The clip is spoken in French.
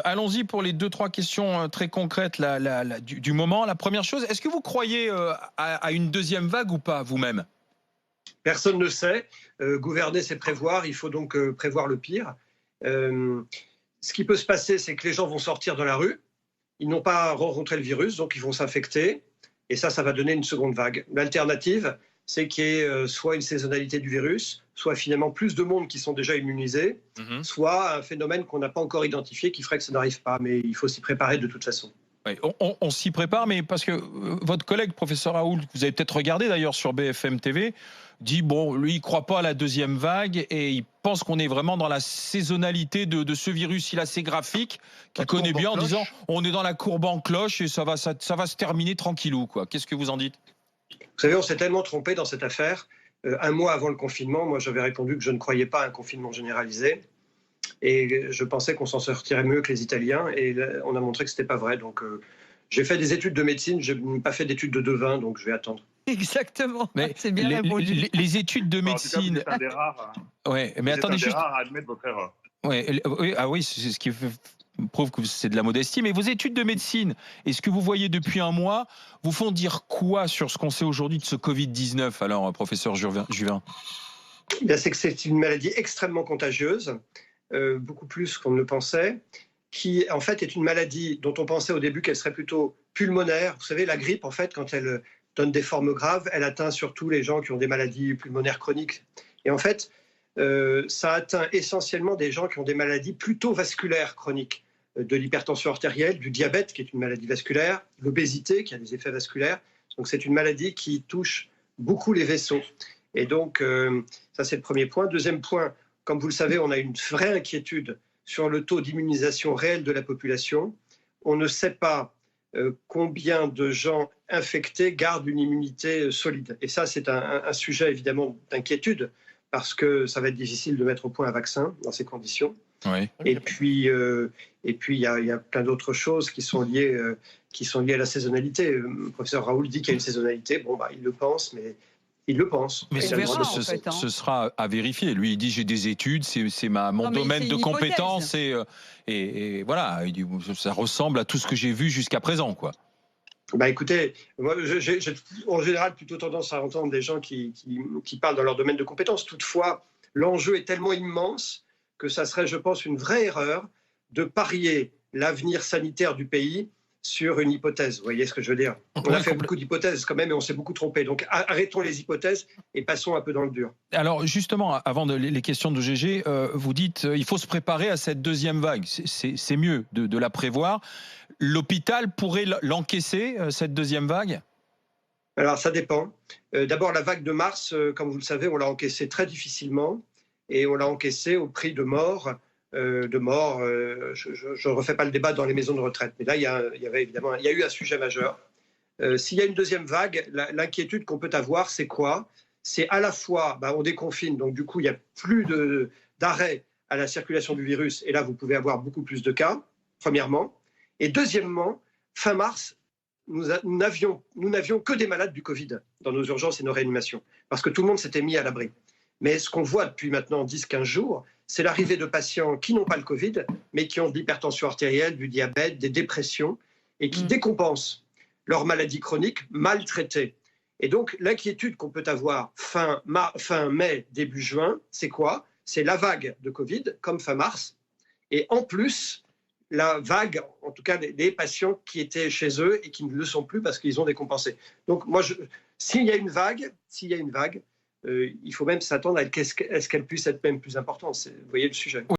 Allons-y pour les 2-3 questions très concrètes du moment. La première chose, est-ce que vous croyez à une deuxième vague ou pas, vous-même? Personne ne sait. Gouverner, c'est prévoir. Il faut donc prévoir le pire. Ce qui peut se passer, c'est que les gens vont sortir dans la rue. Ils n'ont pas rencontré le virus, donc ils vont s'infecter. Et ça va donner une seconde vague. L'alternative, c'est qu'il y ait soit une saisonnalité du virus, soit finalement plus de monde qui sont déjà immunisés, soit un phénomène qu'on n'a pas encore identifié qui ferait que ça n'arrive pas. Mais il faut s'y préparer de toute façon. Oui, on s'y prépare, mais parce que votre collègue, professeur Raoult, que vous avez peut-être regardé d'ailleurs sur BFM TV, dit, bon, lui, il ne croit pas à la deuxième vague et il pense qu'on est vraiment dans la saisonnalité de ce virus. Il a ses graphiques qu'il connaît bien en disant, on est dans la courbe en cloche et ça va se terminer tranquillou, quoi. Qu'est-ce que vous en dites? Vous savez, on s'est tellement trompé dans cette affaire. Un mois avant le confinement, moi, j'avais répondu que je ne croyais pas à un confinement généralisé. Et je pensais qu'on s'en sortirait mieux que les Italiens. Et on a montré que ce n'était pas vrai. Donc, j'ai fait des études de médecine. Je n'ai pas fait d'études de devin, donc je vais attendre. Exactement. Mais c'est bien répondu. les études de médecine. Vous êtes un des rares. Ouais, mais attendez juste. Rares à admettre votre erreur. Ouais, ah oui, c'est ce qui prouve que c'est de la modestie. Mais vos études de médecine, et ce que vous voyez depuis un mois, vous font dire quoi sur ce qu'on sait aujourd'hui de ce Covid-19, alors, professeur Juvin? C'est que c'est une maladie extrêmement contagieuse, beaucoup plus qu'on ne le pensait, qui en fait est une maladie dont on pensait au début qu'elle serait plutôt pulmonaire. Vous savez, la grippe, en fait, quand elle donne des formes graves, elle atteint surtout les gens qui ont des maladies pulmonaires chroniques. Et en fait, ça atteint essentiellement des gens qui ont des maladies plutôt vasculaires chroniques, de l'hypertension artérielle, du diabète, qui est une maladie vasculaire, l'obésité, qui a des effets vasculaires. Donc c'est une maladie qui touche beaucoup les vaisseaux. Et donc, ça c'est le premier point. Deuxième point, comme vous le savez, on a une vraie inquiétude sur le taux d'immunisation réel de la population. On ne sait pas combien de gens infectés gardent une immunité solide. Et ça, c'est un sujet évidemment d'inquiétude, parce que ça va être difficile de mettre au point un vaccin dans ces conditions. Oui. Et puis, il y a plein d'autres choses qui sont liées à la saisonnalité. Le professeur Raoult dit qu'il y a une saisonnalité. Bon, il le pense, mais il le pense. Mais ce sera à vérifier. Lui, il dit, j'ai des études, c'est mon domaine de compétence. Et voilà, il dit, ça ressemble à tout ce que j'ai vu jusqu'à présent, quoi. Écoutez, moi, j'ai en général plutôt tendance à entendre des gens qui parlent dans leur domaine de compétences. Toutefois, l'enjeu est tellement immense que ça serait, je pense, une vraie erreur de parier l'avenir sanitaire du pays sur une hypothèse. Vous voyez ce que je veux dire? On a fait beaucoup d'hypothèses quand même et on s'est beaucoup trompé. Donc arrêtons les hypothèses et passons un peu dans le dur. Alors justement, avant les questions de GG, vous dites il faut se préparer à cette deuxième vague. C'est mieux de la prévoir. L'hôpital pourrait l'encaisser, cette deuxième vague? Alors ça dépend. D'abord, la vague de mars, comme vous le savez, on l'a encaissée très difficilement et on l'a encaissée au prix de morts. Je ne refais pas le débat dans les maisons de retraite. Mais là, il y a eu un sujet majeur. S'il y a une deuxième vague, l'inquiétude qu'on peut avoir, c'est quoi? C'est à la fois, on déconfine, donc du coup, il n'y a plus d'arrêt à la circulation du virus. Et là, vous pouvez avoir beaucoup plus de cas, premièrement. Et deuxièmement, fin mars, nous n'avions que des malades du Covid dans nos urgences et nos réanimations, parce que tout le monde s'était mis à l'abri. Mais ce qu'on voit depuis maintenant 10-15 jours, c'est l'arrivée de patients qui n'ont pas le Covid, mais qui ont de l'hypertension artérielle, du diabète, des dépressions, et qui décompensent leur maladie chronique mal traitée. Et donc, l'inquiétude qu'on peut avoir fin mai, début juin, c'est quoi? C'est la vague de Covid, comme fin mars, et en plus, la vague, en tout cas des patients qui étaient chez eux et qui ne le sont plus parce qu'ils ont décompensé. Donc, moi, s'il y a une vague, il faut même s'attendre à ce qu'elle puisse être même plus importante. Vous voyez le sujet.